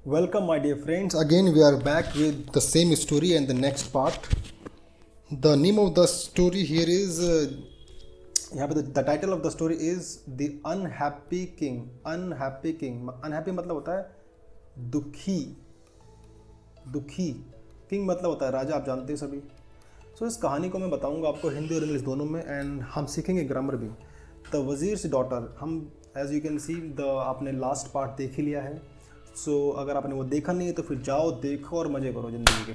Welcome, my dear friends. Again, we are back with the same story and the next part. The name of the story here is यहाँ पे the title of the story is The Unhappy King. Unhappy King. Unhappy मतलब होता है दुखी. दुखी. King मतलब होता है राजा, आप जानते हैं सभी. सो इस कहानी को मैं बताऊंगा आपको हिंदी और इंग्लिश दोनों में, एंड हम सीखेंगे ग्रामर भी. द वज़ीर से डॉटर. हम एज यू कैन सी आपने लास्ट पार्ट देख ही लिया है. सो अगर आपने वो देखा नहीं है तो फिर जाओ देखो और मज़े करो ज़िंदगी के.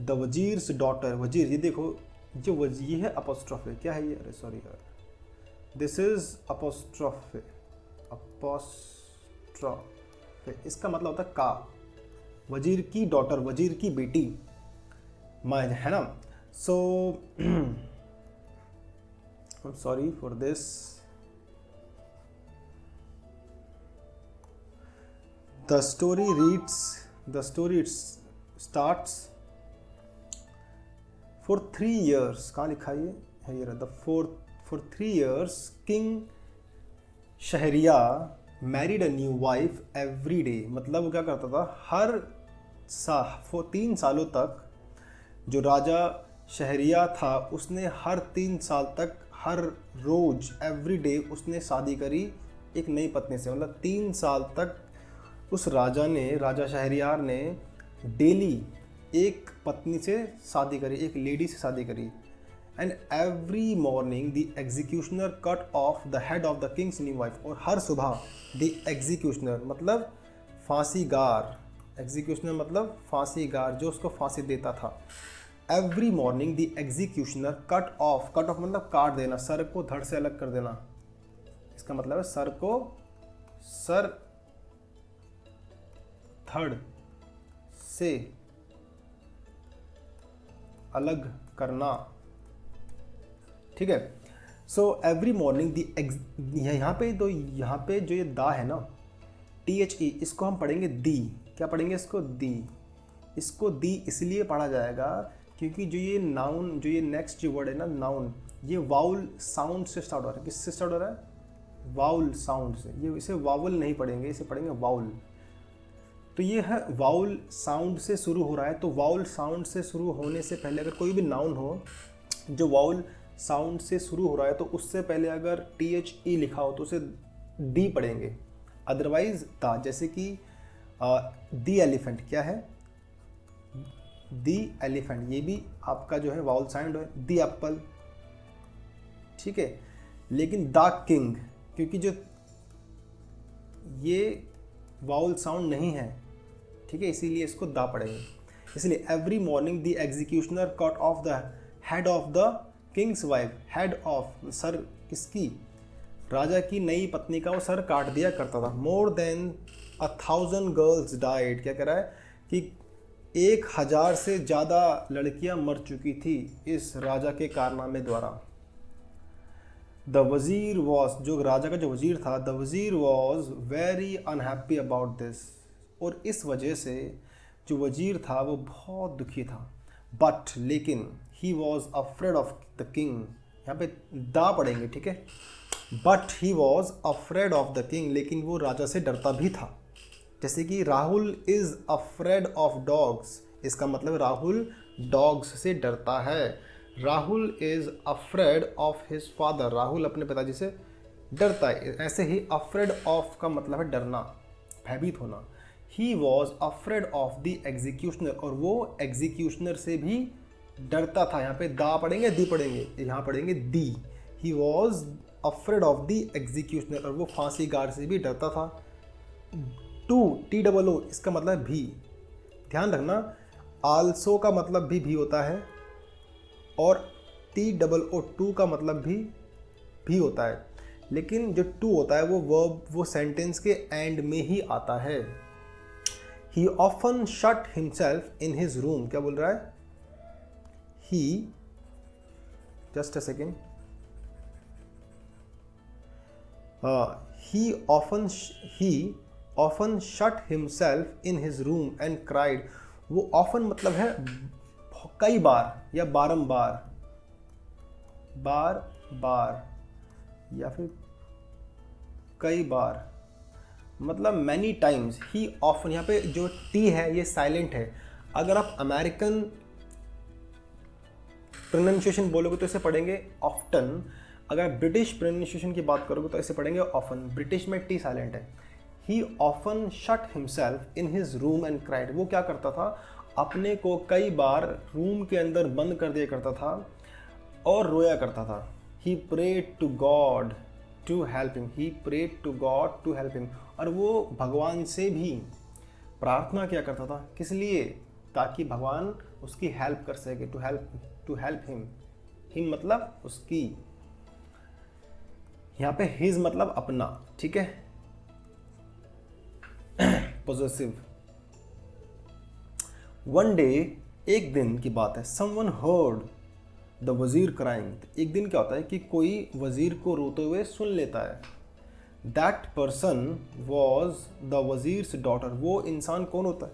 द वज़ीर से डॉटर. वज़ीर, ये देखो, जो ये है अपोस्ट्रोफे. क्या है ये? अरे सॉरी यार, दिस इज़ अपोस्ट्रोफे. अपोस्ट्रोफे इसका मतलब होता है का. वज़ीर की डॉटर, वज़ीर की बेटी, माय, है ना. So I am sorry for this. The story reads, the story starts. For 3 years, कहाँ लिखा है ये रहा. For 3 years, King Shahryar married a new wife every day. मतलब वो क्या करता था, हर 3 सालों तक जो राजा शहरियार था उसने हर 3 साल तक हर रोज एवरी डे उसने शादी करी एक नई पत्नी से. मतलब 3 साल तक उस राजा शहरियार ने डेली एक पत्नी से शादी करी, एक लेडी से शादी करी. And every morning the executioner cut off the head of the Kings new wife. और हर सुबह द एग्जीक्यूशनर मतलब फांसीगार. एग्जीक्यूशनर मतलब फांसीगार, जो उसको फांसी देता था. Every morning the executioner cut off. Cut off मतलब काट देना, सर को धड़ से अलग कर देना. इसका मतलब है सर धड़ से अलग करना. ठीक है. सो एवरी मॉर्निंग यहाँ पे जो ये दा है ना, THE, इसको हम पढ़ेंगे दी. क्या पढ़ेंगे इसको? दी. इसको दी इसलिए पढ़ा जाएगा क्योंकि जो ये नाउन, जो ये नेक्स्ट जो वर्ड है ना नाउन, ये वाउल साउंड से स्टार्ट हो रहा है. किससे स्टार्ट हो रहा है? वाउल साउंड से. ये इसे वाउल नहीं पढ़ेंगे, इसे पढ़ेंगे वाउल. तो ये है वाउल साउंड से शुरू हो रहा है. तो वाउल साउंड से शुरू होने से पहले अगर कोई भी नाउन हो जो वाउल साउंड से शुरू हो रहा है तो उससे पहले अगर THE लिखा हो तो उसे दी पढ़ेंगे, अदरवाइज दा. जैसे कि दी एलिफेंट. क्या है? दी एलिफेंट. ये भी आपका जो है वाउल साउंड है. दी एप्पल. ठीक है. लेकिन द किंग, क्योंकि जो ये वाउल साउंड नहीं है, ठीक है, इसीलिए इसको दा पढ़ेंगे. इसलिए every morning the executioner cut off the head of the Kings wife. Head of, sir किसकी? राजा की नई पत्नी का वो सर काट दिया करता था. More than 1,000 girls died. क्या कह रहा है कि 1,000 से ज़्यादा लड़कियां मर चुकी थी इस राजा के कारनामे द्वारा. द वज़ीर वॉज, जो राजा का जो वज़ीर था, द वज़ीर was very unhappy about this. और इस वजह से जो वज़ीर था वो बहुत दुखी था. बट लेकिन ही was afraid of the king. यहाँ पे दा पढ़ेंगे, ठीक है. But he was afraid of the king. लेकिन वो राजा से डरता भी था. जैसे कि Rahul is afraid of dogs. इसका मतलब राहुल डॉग्स से डरता है. Rahul is afraid of his father. Rahul अपने पिताजी से डरता है. ऐसे ही अफ्रेड ऑफ का मतलब है डरना, भयभीत होना. ही was afraid of the executioner. और वो एग्जीक्यूशनर से भी डरता था. यहाँ पे दा पढ़ेंगे, दी पढ़ेंगे, यहाँ पढ़ेंगे the. He was afraid of the executioner. और वो फांसीगार से भी डरता था. TOO, इसका मतलब भी. ध्यान रखना, आल्सो का मतलब भी होता है और TOO का मतलब भी होता है. लेकिन जो टू होता है वो वर्ब, वो सेंटेंस के एंड में ही आता है. He often shut himself in his room. क्या बोल रहा है? He, just a second. He often shut himself in his room and cried. वो ऑफन मतलब है कई बार या बारंबार, बार बार या फिर कई बार. मतलब मैनी टाइम्स, ही ऑफन, यहाँ पे जो टी है ये साइलेंट है। अगर आप अमेरिकन प्रोनाउंसिएशन बोलोगे तो इसे पढ़ेंगे ऑफ्टन, अगर ब्रिटिश प्रोनाउंसिएशन की बात करोगे तो इसे पढ़ेंगे ऑफन। ब्रिटिश में टी साइलेंट है। He often shut himself in his room and cried, वो क्या करता था, अपने को कई बार रूम के अंदर बंद कर दिया करता था और रोया करता था। He prayed to God to help him, he prayed to God to help him, और वो भगवान से भी प्रार्थना किया करता था। किस लिए, ताकि भगवान उसकी हेल्प कर सके। टू हेल्प हिम, हिम मतलब उसकी, यहाँ पे हिज मतलब अपना, ठीक है, पॉजेसिव। वन डे, एक दिन की बात है, समवन हर्ड द वजीर क्राइंग, एक दिन क्या होता है कि कोई वजीर को रोते हुए सुन लेता है। That person was the vizier's daughter, वो इंसान कौन होता है,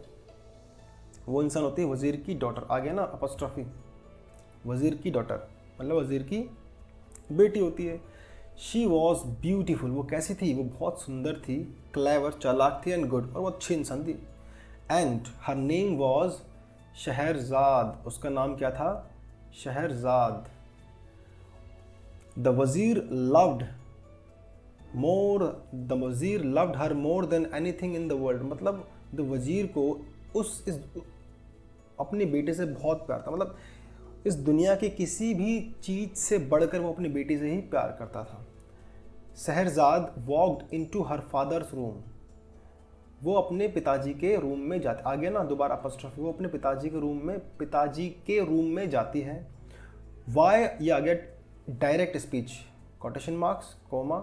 वो इंसान होती है वजीर की डॉटर। आ गया ना अपॉस्ट्रोफी, वजीर की डॉटर मतलब वजीर की बेटी होती है। शी वॉज ब्यूटीफुल, वो कैसी थी, वो बहुत सुंदर थी, क्लेवर चालाक थी, एंड गुड, और वो अच्छी इंसान थी। And her name was Shahrzad, उसका नाम क्या था, शहरजाद। द वजीर loved her more than anything in the world, मतलब द वजीर को अपनी बेटे से बहुत प्यार था, मतलब इस दुनिया की किसी भी चीज़ से बढ़कर वो अपनी बेटी से ही प्यार करता था। Shahrzad walked into her father's room, वो अपने पिताजी के रूम में जाती, आ गया ना दोबारा अपॉस्ट्रोफी, वो अपने पिताजी के रूम में जाती है। वाई, ये आ गया direct speech, quotation marks, comma,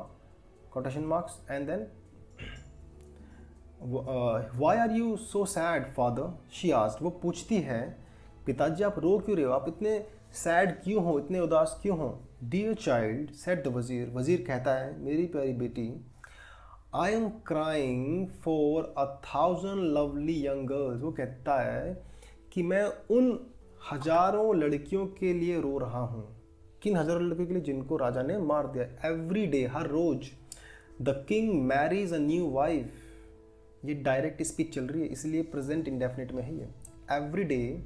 quotation marks, and then why are you so sad father, she asked, वो पूछती है, पिताजी आप रो क्यों रहे हो, आप इतने सैड क्यों हो, इतने उदास क्यों हो। डियर चाइल्ड सेड द वजीर, वजीर कहता है, मेरी प्यारी बेटी, I am crying for 1000 lovely young girls, वो कहता है कि मैं उन हजारों लड़कियों के लिए रो रहा हूँ। किन हजारों लड़कियों के लिए, जिनको राजा ने मार दिया। एवरी डे, हर रोज, the king marries a new wife, ये डायरेक्ट स्पीच चल रही है इसलिए प्रेजेंट इंडेफिनिट में ही है। Every day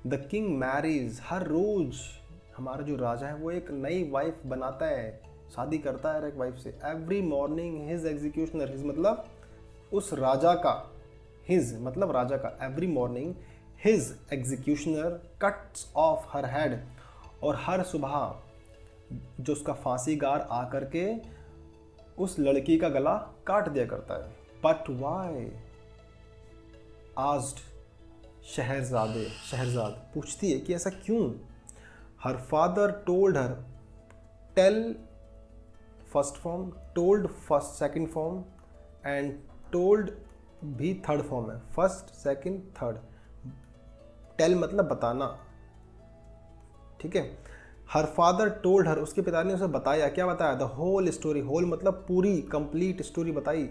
the king marries, हर रोज हमारा जो राजा है वो एक नई वाइफ बनाता है, शादी करता है एक वाइफ से। Every morning his executioner, his मतलब उस राजा का, हिज मतलब राजा का, every morning his executioner cuts of her head, और हर सुबह जो उसका फांसीगार आकर के उस लड़की का गला काट दिया करता है। बट वाई आस्क्ड शहरजाद पूछती है कि ऐसा क्यों। Her father told her, tell first form, told first second form, and told भी थर्ड फॉर्म है, फर्स्ट सेकंड थर्ड। टेल मतलब बताना, ठीक है। हर फादर टोल्ड हर, उसके पिता ने उसे बताया, क्या बताया, द होल स्टोरी, होल मतलब पूरी कंप्लीट स्टोरी बताई।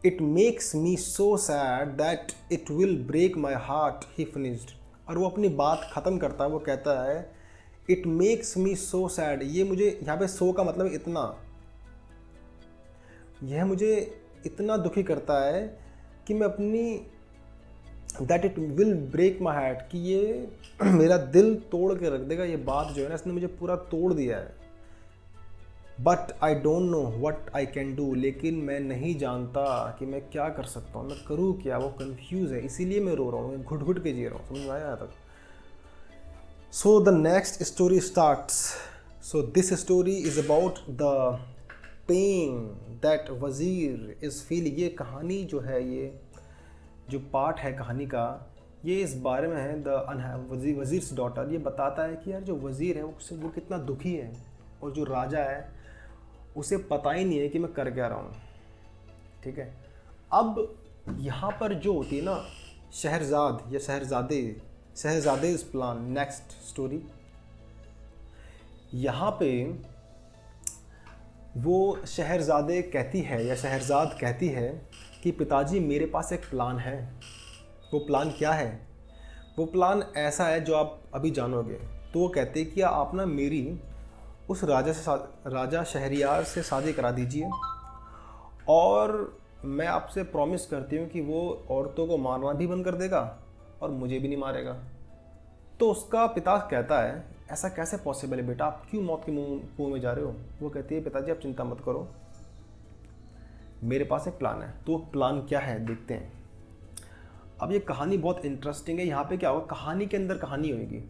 It makes me so sad that it will break my heart, he finished, और वो अपनी बात ख़त्म करता है, वो कहता है it makes me so sad, ये मुझे, यहाँ पे सो का मतलब इतना, यह मुझे इतना दुखी करता है कि मैं अपनी, that it will break my heart, कि ये मेरा दिल तोड़ के रख देगा, ये बात जो है ना इसने मुझे पूरा तोड़ दिया है। But I don't know what I can do, लेकिन मैं नहीं जानता कि मैं क्या कर सकता हूँ, मैं करूँ क्या, वो कन्फ्यूज़ है, इसीलिए मैं रो रहा हूँ, मैं घुट घुट के जी रहा हूँ। समझ में आया यहाँ तक। So the next story starts. So this story is about the pain that wazir is feeling. ये कहानी जो है, ये जो पार्ट है कहानी का, ये इस बारे में है, द वज़ीर्स डॉटर, ये बताता है कि यार जो वज़ीर है वो कितना दुखी है, और जो राजा है उसे पता ही नहीं है कि मैं कर क्या रहा हूँ, ठीक है। अब यहाँ पर जो होती है ना शहरजाद या शहरजादे इस प्लान, नेक्स्ट स्टोरी, यहाँ पे वो शहरजादे कहती है या शहरजाद कहती है कि पिताजी मेरे पास एक प्लान है। वो प्लान क्या है, वो प्लान ऐसा है जो आप अभी जानोगे। तो वो कहते हैं कि आप ना मेरी उस राजा शहरयार से शादी करा दीजिए, और मैं आपसे प्रॉमिस करती हूँ कि वो औरतों को मारना भी बंद कर देगा और मुझे भी नहीं मारेगा। तो उसका पिता कहता है ऐसा कैसे पॉसिबल है बेटा, आप क्यों मौत के कुएं में जा रहे हो? वो कहती है पिताजी आप चिंता मत करो, मेरे पास एक प्लान है। तो प्लान क्या है देखते हैं। अब ये कहानी बहुत इंटरेस्टिंग है। यहाँ पे क्या होगा, कहानी के अंदर कहानी होगी,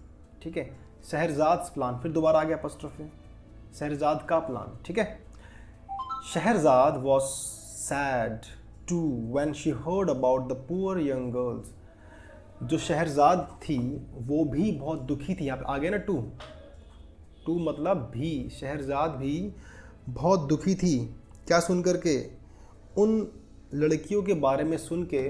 ठीक है। शहरजाद प्लान, फिर दोबारा आ गया अपॉस्ट्रोफी, शहरजाद का प्लान, ठीक है। Scheherazade was sad too when she heard about the poor young girls. जो शहरजाद थी वो भी बहुत दुखी थी। यहाँ पे आ गया ना टू मतलब भी, शहरजाद भी बहुत दुखी थी। क्या सुन करके? उन लड़कियों के बारे में सुन के,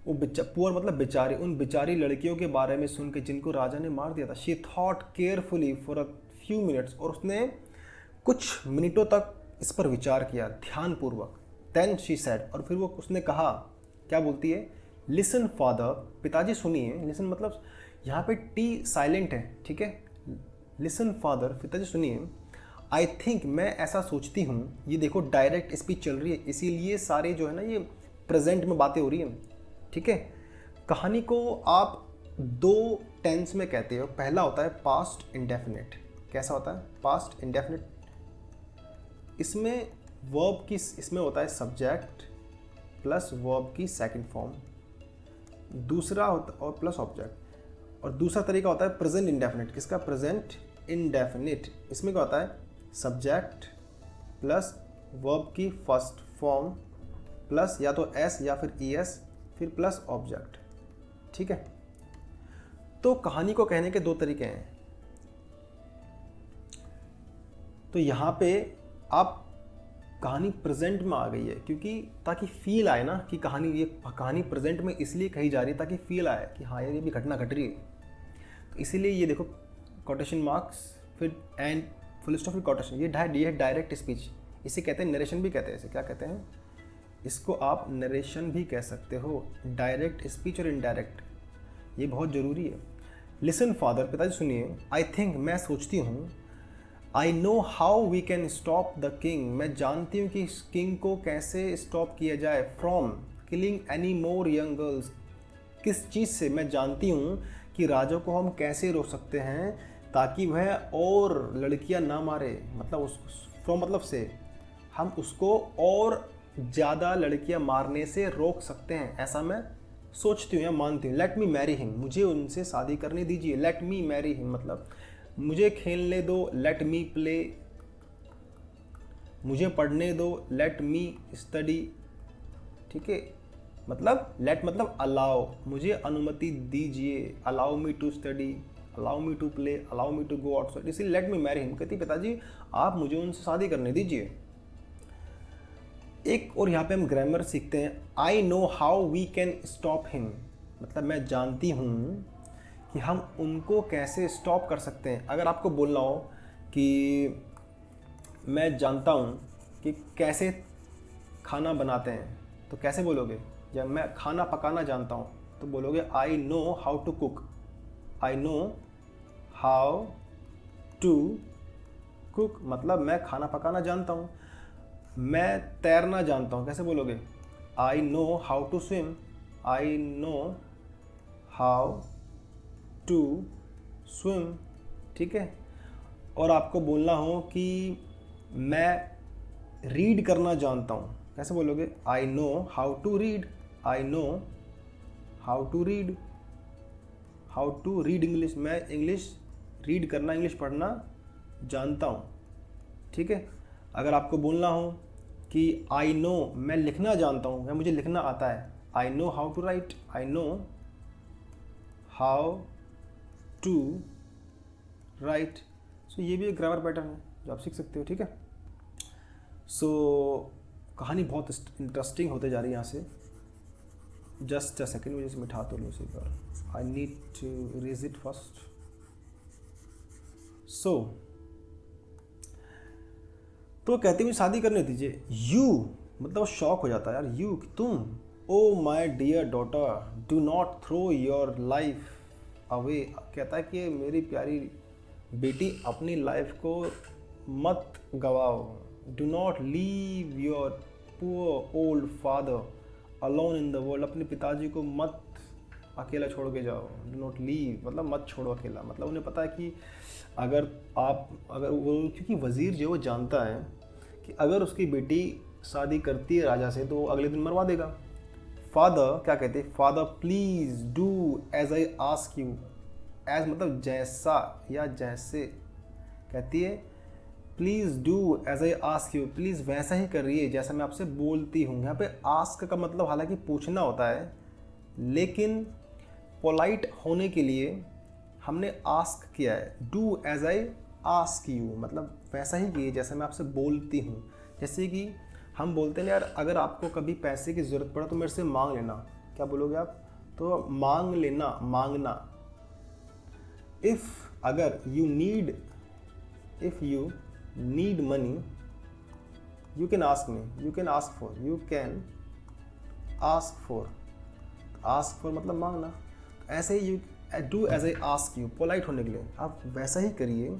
वो पुअर मतलब बेचारी, उन बेचारी लड़कियों के बारे में सुन के जिनको राजा ने मार दिया था। She thought carefully for a few minutes, और उसने कुछ मिनटों तक इस पर विचार किया ध्यानपूर्वक। देन शी सेड, और फिर वो उसने कहा, क्या बोलती है, लिसन फादर, पिताजी सुनिए। लिसन मतलब यहाँ पे टी साइलेंट है, ठीक है। लिसन फादर, पिताजी सुनिए। आई थिंक, मैं ऐसा सोचती हूँ। ये देखो डायरेक्ट स्पीच चल रही है, इसीलिए सारे जो है ना ये प्रेजेंट में बातें हो रही हैं, ठीक है। कहानी को आप दो टेंस में कहते हो। पहला होता है पास्ट इंडेफिनिट। कैसा होता है पास्ट इंडेफिनिट? इसमें वर्ब की, इसमें होता है सब्जेक्ट प्लस वर्ब की सेकंड फॉर्म, दूसरा होता और प्लस ऑब्जेक्ट। और दूसरा तरीका होता है प्रेजेंट इंडेफिनिट। किसका? Present indefinite. इसमें क्या होता है, सब्जेक्ट प्लस वर्ब की फर्स्ट फॉर्म प्लस या तो एस या फिर ई एस, फिर प्लस ऑब्जेक्ट, ठीक है। तो कहानी को कहने के दो तरीके हैं। तो यहाँ पे आप कहानी प्रेजेंट में आ गई है, क्योंकि ताकि फील आए ना कि कहानी, ये कहानी प्रेजेंट में इसलिए कही जा रही है ताकि फील आए कि हाँ यार ये भी घटना घट रही है। तो इसीलिए ये देखो कोटेशन मार्क्स, फिर एंड फुल स्टॉप, फिर कोटेशन। ये है डायरेक्ट स्पीच। इसे कहते हैं नरेशन भी कहते हैं। इसे क्या कहते हैं? इसको आप नरेशन भी कह सकते हो। डायरेक्ट स्पीच और इनडायरेक्ट, ये बहुत ज़रूरी है। लिसन फादर, पिताजी सुनिए। आई थिंक, मैं सोचती हूँ। I know how we can stop the king, मैं जानती हूँ कि इस किंग को कैसे स्टॉप किया जाए। From killing any more young girls, किस चीज़ से? मैं जानती हूँ कि राजा को हम कैसे रोक सकते हैं ताकि वह और लड़कियाँ ना मारे। मतलब उस फ्रॉम मतलब से हम उसको और ज़्यादा लड़कियाँ मारने से रोक सकते हैं, ऐसा मैं सोचती हूँ या मानती हूँ। लेट मी मैरी हिम, मुझे उनसे शादी करने दीजिए। लेट मी मैरी हिम मतलब मुझे खेलने दो। लेट मी प्ले, मुझे पढ़ने दो। लेट मी स्टडी, ठीक है। मतलब लेट मतलब अलाउ, मुझे अनुमति दीजिए। Allow me to study, allow me to play, allow me to go outside. इसलिए लेट मी मैरी हिम कहती पिताजी आप मुझे उनसे शादी करने दीजिए। एक और यहाँ पे हम ग्रामर सीखते हैं। I know how we can stop him, मतलब मैं जानती हूँ कि हम उनको कैसे स्टॉप कर सकते हैं। अगर आपको बोलना हो कि मैं जानता हूँ कि कैसे खाना बनाते हैं, तो कैसे बोलोगे? जब मैं खाना पकाना जानता हूँ तो बोलोगे I know how to cook. I know how to cook मतलब मैं खाना पकाना जानता हूँ। मैं तैरना जानता हूँ, कैसे बोलोगे? I know how to swim. I know how to swim, ठीक है। और आपको बोलना हो कि मैं रीड करना जानता हूँ, कैसे बोलोगे? I know how to read. I know how to read. How to read English, मैं इंग्लिश रीड करना, इंग्लिश पढ़ना जानता हूँ, ठीक है। अगर आपको बोलना हो कि आई नो मैं लिखना जानता हूँ या मुझे लिखना आता है, I know how to write. I know how to write. So ये भी एक ग्रामर पैटर्न है जो आप सीख सकते हो, ठीक है। सो कहानी बहुत इंटरेस्टिंग होते जा रही है यहाँ से। जस्ट अ सेकेंड, मुझे इसमें उठा तो लो इसी पर। I need to raise it first. So तो कहती मुझे शादी करने दीजिए। यू मतलब शॉक हो जाता है यार, यू तुम। Oh my dear daughter do not throw your life away, कहता है कि मेरी प्यारी बेटी अपनी लाइफ को मत गवाओ। Do not leave your poor old father alone in the world, अपने पिताजी को मत अकेला छोड़ के जाओ, डू नॉट लीव, मतलब मत छोड़ो अकेला। मतलब उन्हें पता है कि अगर वो, क्योंकि वज़ीर जो वो जानता है कि अगर उसकी बेटी शादी करती है राजा से तो वो अगले दिन मरवा देगा। फादर क्या कहते हैं, father please do as I ask you, as मतलब जैसा या जैसे, कहती है please do as I ask you, please वैसा ही करिए जैसा मैं आपसे बोलती हूँ। यहाँ पे आस्क का मतलब हालांकि पूछना होता है, लेकिन पोलाइट होने के लिए हमने आस्क किया है। Do as I ask you मतलब वैसा ही कीजिए जैसा मैं आपसे बोलती हूँ। जैसे कि हम बोलते हैं यार अगर आपको कभी पैसे की ज़रूरत पड़ा तो मेरे से मांग लेना, क्या बोलोगे आप, तो मांग लेना, मांगना। इफ़ अगर you need, if you need money you can ask me, you can ask for, you can ask for, ask for मतलब मांगना। ऐसे ही you do as I ask you, polite होने के लिए आप वैसा ही करिए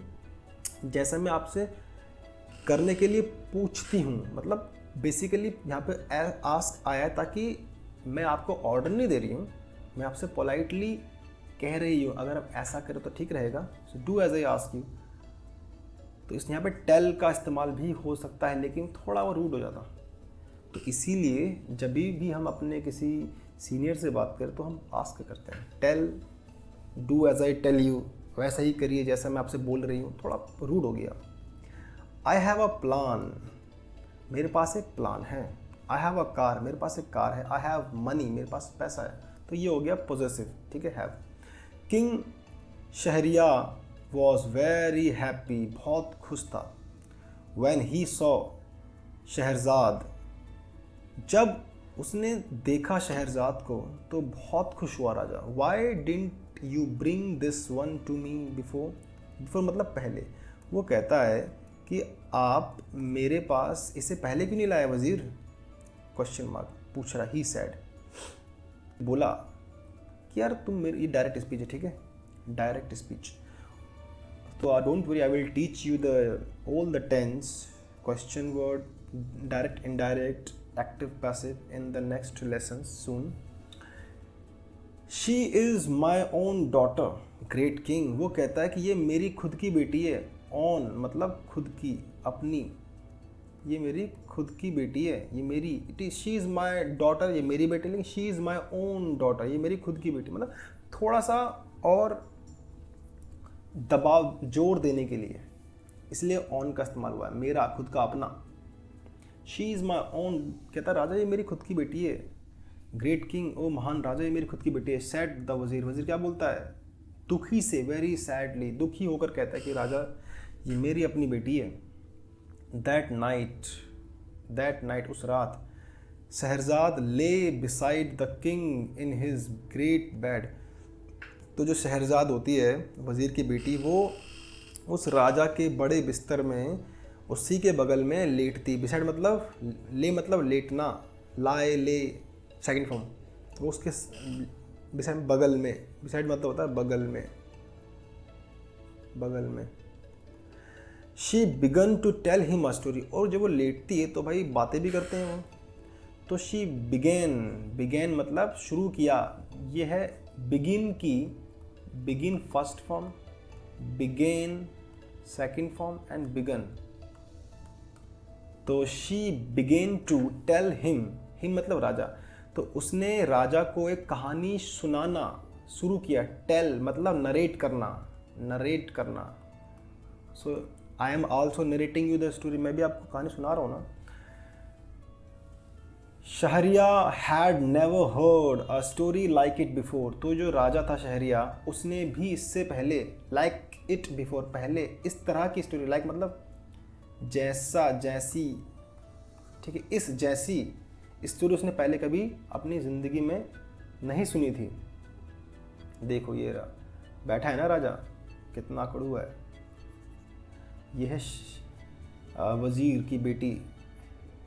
जैसा मैं आपसे करने के लिए पूछती हूँ। मतलब बेसिकली यहाँ पे आस्क आया है ताकि मैं आपको ऑर्डर नहीं दे रही हूँ, मैं आपसे पोलाइटली कह रही हूँ अगर आप ऐसा करें तो ठीक रहेगा। So do as I ask you. तो इस यहाँ पे टेल का इस्तेमाल भी हो सकता है लेकिन थोड़ा वो रूड हो जाता। तो इसीलिए जब भी हम अपने किसी सीनियर से बात करें तो हम आस्क करते हैं, tell, do as I tell you, वैसा ही करिए जैसा मैं आपसे बोल रही हूँ, थोड़ा रूड हो गया। आई हैव अ प्लान, मेरे पास एक प्लान है। आई हैव अ कार, मेरे पास एक कार है। आई हैव मनी, मेरे पास पैसा है। तो ये हो गया पोजेसिव, ठीक है, have. King Shahryar was very happy, बहुत खुश था। व्हेन ही सॉ शहरजाद, जब उसने देखा शहरजाद को तो बहुत खुश हुआ राजा। Why didn't you bring this one to me before, before मतलब पहले। वो कहता है कि आप मेरे पास इसे पहले क्यों नहीं लाए वज़ीर, क्वेश्चन मार्क पूछ रहा। ही सैड, बोला कि यार तुम मेरी, ये डायरेक्ट स्पीच है, ठीक है, डायरेक्ट स्पीच। तो don't worry, I will teach you the all the tense, question word, direct, indirect, active, passive in the next lessons soon. She is my own daughter, great king. वो कहता है कि ये मेरी खुद की बेटी है। own मतलब खुद की, अपनी, ये मेरी खुद की बेटी है, ये मेरी, it is she is my daughter, ये मेरी बेटी, लेकिन she is my own daughter, ये मेरी खुद की बेटी। मतलब थोड़ा सा और दबाव, जोर देने के लिए, इसलिए ऑन का इस्तेमाल हुआ है, मेरा खुद का, अपना। शी इज़ माई ओन, कहता राजा ये मेरी खुद की बेटी है। ग्रेट किंग, ओ महान राजा ये मेरी खुद की बेटी है। सैड द वज़ीर, वज़ीर क्या बोलता है, दुखी से, वेरी सैडली, दुखी होकर कहता है कि राजा ये मेरी अपनी बेटी है। दैट नाइट उस रात, शहरजाद ले beside the king in his great bed. तो जो शहरजाद होती है वज़ीर की बेटी, वो उस राजा के बड़े बिस्तर में उसी के बगल में लेटती। बिसाइड मतलब ले, मतलब लेटना, लाए, ले, सेकंड फॉर्म। वो उसके बिसाइड, बगल में, बिसाइड मतलब होता है बगल में, बगल में। She began to tell him a story, और जब वो लेटती है तो भाई बातें भी करते हैं वो। तो शी बिगेन मतलब शुरू किया, ये है बिगिन की, begin first form, began second form and begun. तो she began to tell him मतलब राजा, तो उसने राजा को एक कहानी सुनाना शुरू किया। टेल मतलब नरेट करना। So I am also narrating you the story, मैं भी आपको कहानी सुना रहा हूँ ना। Shahryar had never heard a story like it before, तो जो राजा था शहरियार, उसने भी इससे पहले, लाइक इट बिफोर, पहले इस तरह की स्टोरी, लाइक मतलब जैसा, जैसी, ठीक है, इस जैसी स्टोरी उसने पहले कभी अपनी ज़िंदगी में नहीं सुनी थी। देखो ये रहा, बैठा है ना राजा, कितना कड़ू है। यह है वज़ीर की बेटी,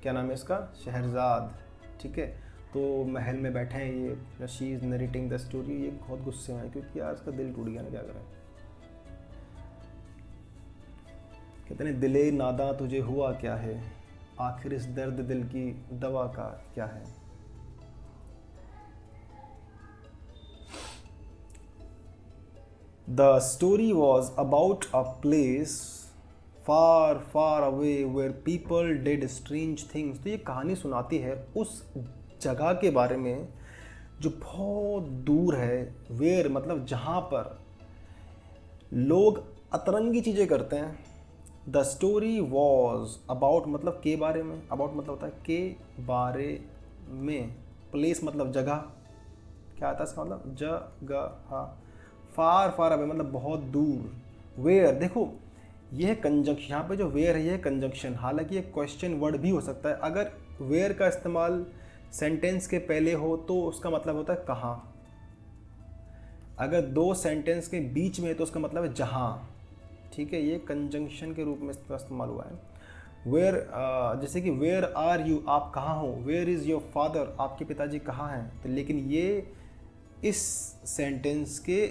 क्या नाम है इसका, शहरजाद, ठीक है। तो महल में बैठे हैं ये, she is narrating the story. ये बहुत गुस्से में है क्योंकि यार इसका दिल टूट गया ना, क्या करें। कहते हैं दिले नादा तुझे हुआ क्या है, आखिर इस दर्द दिल की दवा का क्या है। The story was about a place far far away where people did strange things। तो ये कहानी सुनाती है उस जगह के बारे में जो बहुत दूर है। वेयर मतलब जहाँ पर लोग अतरंगी चीज़ें करते हैं। द स्टोरी वॉज अबाउट मतलब के बारे में, अबाउट मतलब होता है के बारे में, प्लेस मतलब जगह, क्या आता है इसका मतलब जगह, फार फार अवे मतलब बहुत दूर। वेयर देखो यह कंजंक्शन, यहाँ पे जो वेयर है यह कंजंक्शन, हालांकि ये क्वेश्चन वर्ड भी हो सकता है। अगर वेयर का इस्तेमाल सेंटेंस के पहले हो तो उसका मतलब होता है कहाँ, अगर दो सेंटेंस के बीच में है तो उसका मतलब है जहाँ। ठीक है, ये कंजंक्शन के रूप में इसका इस्तेमाल हुआ है। वेयर जैसे कि वेयर आर यू, आप कहाँ हो। वेयर इज़ योर फादर, आपके पिताजी कहाँ हैं। तो लेकिन ये इस सेंटेंस के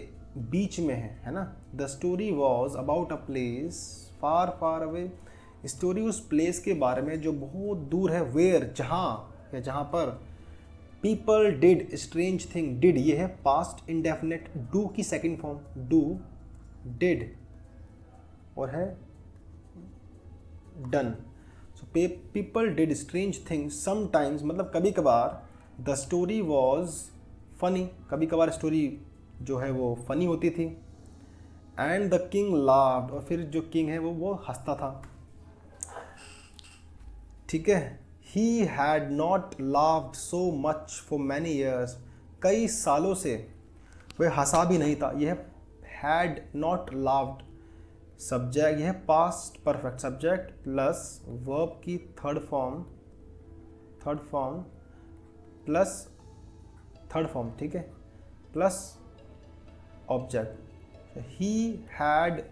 बीच में है ना। The story was about a place far far away, story उस प्लेस के बारे में जो बहुत दूर है। वेयर जहाँ या जहाँ पर, people did strange thing, did ये है पास्ट इंडेफिनेट, डू की सेकेंड फॉर्म, डू डिड और है done. So people did strange things sometimes मतलब कभी कभार। द स्टोरी वॉज फनी, कभी कभार स्टोरी जो है वो फनी होती थी। एंड द किंग लाफ्ड, और फिर जो किंग है वो हंसता था। ठीक है, he had not laughed so much for many years, कई सालों से वह हंसा भी नहीं था। यह हैड नॉट लाफ्ड सब्जेक्ट, यह past perfect subject plus verb की third form plus third form, ठीक है, plus object. He had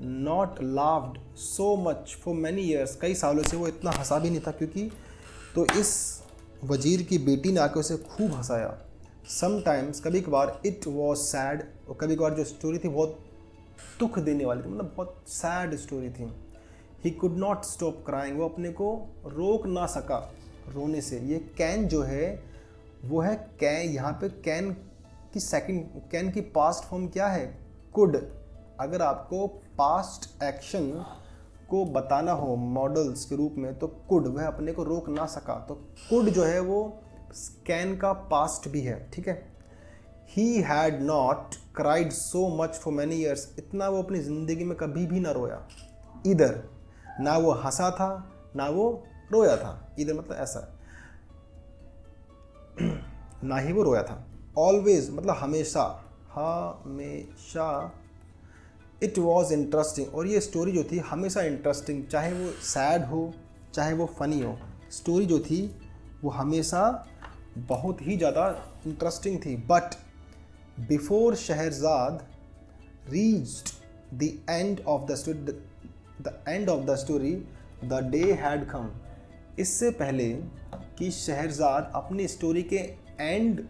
not laughed so much for many years, कई सालों से वो इतना हंसा भी नहीं था, क्योंकि तो इस वजीर की बेटी ने आके उसे खूब हंसाया। समटाइम्स कभी कभार, इट वॉज सैड, और कभी कभार जो स्टोरी थी बहुत दुख देने वाली थी, मतलब बहुत सैड स्टोरी थी। He could not stop crying, वो अपने को रोक ना सका रोने से। ये कैन जो है वो है कैन, यहाँ पे कैन की सेकंड, कैन की पास्ट फॉर्म क्या है, कुड। अगर आपको पास्ट एक्शन को बताना हो मॉडल्स के रूप में तो कुड, वह अपने को रोक ना सका, तो कुड जो है वो कैन का पास्ट भी है। ठीक है, he had not cried so much for many years, इतना वो अपनी ज़िंदगी में कभी भी ना रोया। इधर ना वो हंसा था ना वो रोया था, इधर मतलब ऐसा ना ही वो रोया था। ऑलवेज मतलब हमेशा, हमेशा। इट वॉज इंटरेस्टिंग, और ये स्टोरी जो थी हमेशा इंटरेस्टिंग, चाहे वो सैड हो चाहे वो फ़नी हो, स्टोरी जो थी वो हमेशा बहुत ही ज़्यादा इंटरेस्टिंग थी। But before Shehrzad reached the end of the story the day had come, इससे पहले कि शहरज़ाद अपनी स्टोरी के एंड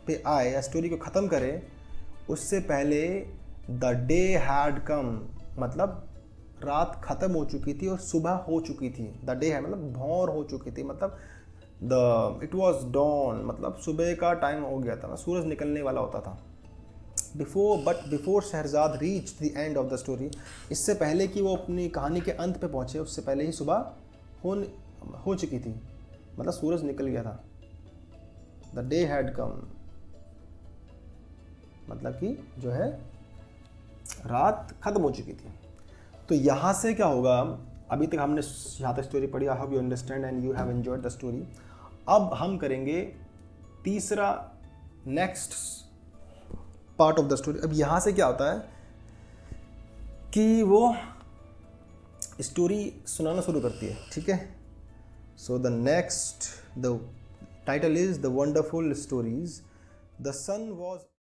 पे आए या स्टोरी को ख़त्म करे, उससे पहले द डे हैड कम मतलब रात ख़त्म हो चुकी थी और सुबह हो चुकी थी। द डे है मतलब भौर हो चुकी थी, मतलब इट वॉज डॉन मतलब सुबह का टाइम हो गया था, सूरज निकलने वाला होता था। Before Shehrzad reach the end of the story, इससे पहले कि वो अपनी कहानी के अंत पे पहुँचे उससे पहले ही सुबह हो चुकी थी, मतलब सूरज निकल गया था। द डे हैड कम मतलब कि जो है रात ख़त्म हो चुकी थी। तो यहाँ से क्या होगा, अभी तक हमने यहाँ तक स्टोरी पढ़ी। I hope you understand and you have enjoyed the story. अब हम करेंगे तीसरा next part of the story. अब यहाँ से क्या होता है कि वो स्टोरी सुनाना शुरू करती है। ठीक है, so the title is the wonderful stories. The son was